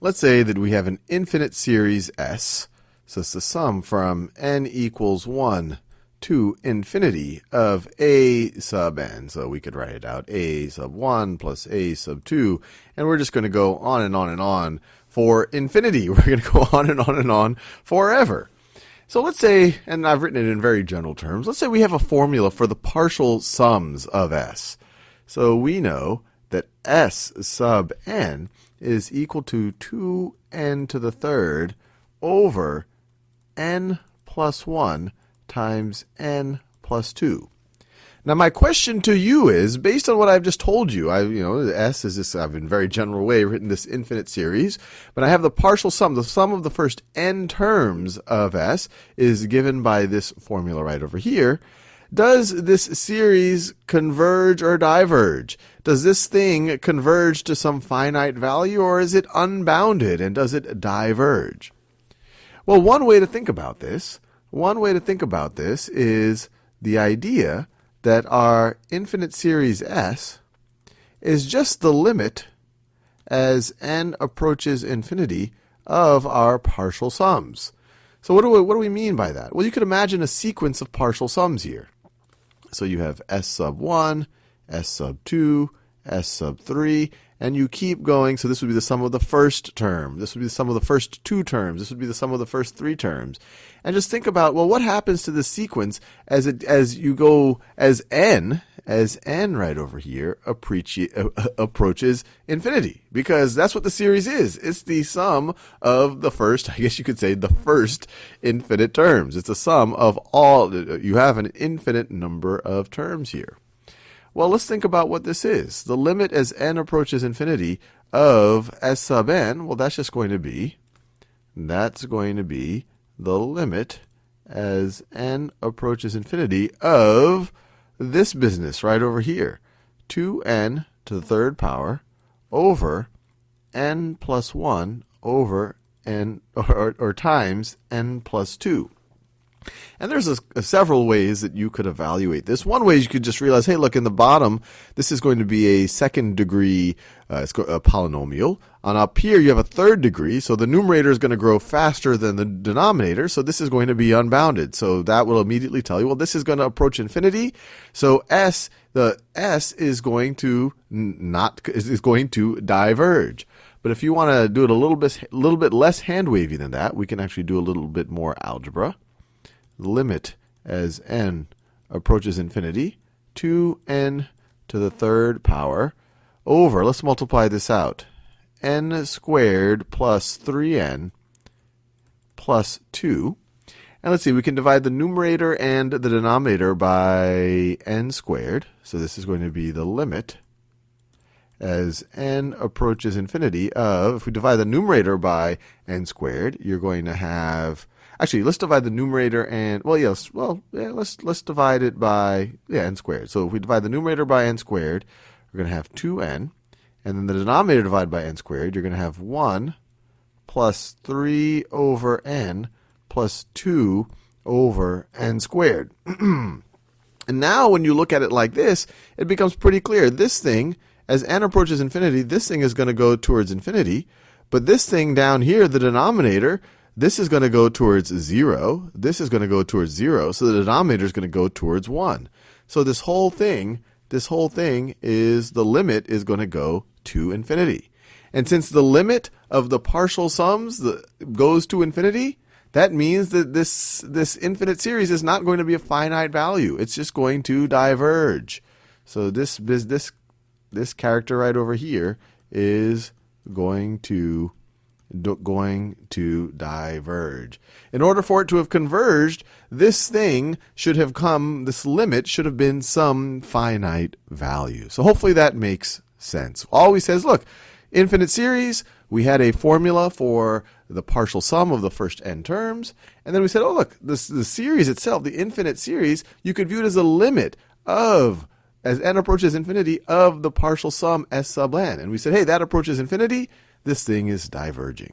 Let's say that we have an infinite series S. So it's the sum from n equals 1 to infinity of a sub n. So we could write it out a sub 1 plus a sub 2. And we're just going to go on and on and on for infinity. We're going to go on and on and on forever. So let's say, and I've written it in very general terms, let's say we have a formula for the partial sums of S. So we know that S sub n is equal to 2n to the third over n plus 1 times n plus 2. Now my question to you is, based on what I've just told you, S is this, I've in very general way written this infinite series, but I have the partial sum. The sum of the first n terms of S is given by this formula right over here. Does this series converge or diverge? Does this thing converge to some finite value, or is it unbounded, and does it diverge? Well, one way to think about this is the idea that our infinite series S is just the limit as n approaches infinity of our partial sums. So what do we mean by that? Well, you could imagine a sequence of partial sums here. So you have S sub 1, S sub 2, S sub 3, and you keep going. So this would be the sum of the first term. This would be the sum of the first two terms. This would be the sum of the first three terms. And just think about, well, what happens to this sequence as you go as n right over here approaches infinity? Because that's what the series is. It's the sum of the first, I guess you could say, the first infinite terms. It's the sum of all. You have an infinite number of terms here. Well, let's think about what this is. The limit as n approaches infinity of S sub n, well, that's going to be the limit as n approaches infinity of this business right over here. 2n to the third power over n plus 1 over n, or times n plus 2. And there's several ways that you could evaluate this. One way is you could just realize, hey, look, in the bottom, this is going to be a second degree a polynomial. And up here, you have a third degree, so the numerator is going to grow faster than the denominator, so this is going to be unbounded. So that will immediately tell you, well, this is going to approach infinity. So the S is going to diverge. But if you want to do it a little bit less hand wavy than that, we can actually do a little bit more algebra. The limit as n approaches infinity, 2n to the third power over, let's multiply this out, n squared plus 3n plus 2. And let's see, we can divide the numerator and the denominator by n squared. So this is going to be the limit as n approaches infinity of, if we divide the numerator by n squared, you're going to have, actually, let's divide the numerator and, let's divide it by, n squared. So if we divide the numerator by n squared, we're going to have 2n. And then the denominator divided by n squared, you're going to have 1 plus 3 over n plus 2 over n squared. And now when you look at it like this, it becomes pretty clear. This thing, as n approaches infinity, this thing is going to go towards infinity. But this thing down here, the denominator, this is going to go towards 0. This is going to go towards 0. So the denominator is going to go towards 1. So this whole thing is, the limit is going to go to infinity. And since the limit of the partial sums goes to infinity, that means that this infinite series is not going to be a finite value. It's just going to diverge. So this character right over here is going to diverge. In order for it to have converged, this limit should have been some finite value. So hopefully that makes sense. Always says, look, infinite series, we had a formula for the partial sum of the first n terms, and then we said, oh look, the series itself, the infinite series, you could view it as a limit of, as n approaches infinity, of the partial sum S sub n. And we said, hey, that approaches infinity, this thing is diverging.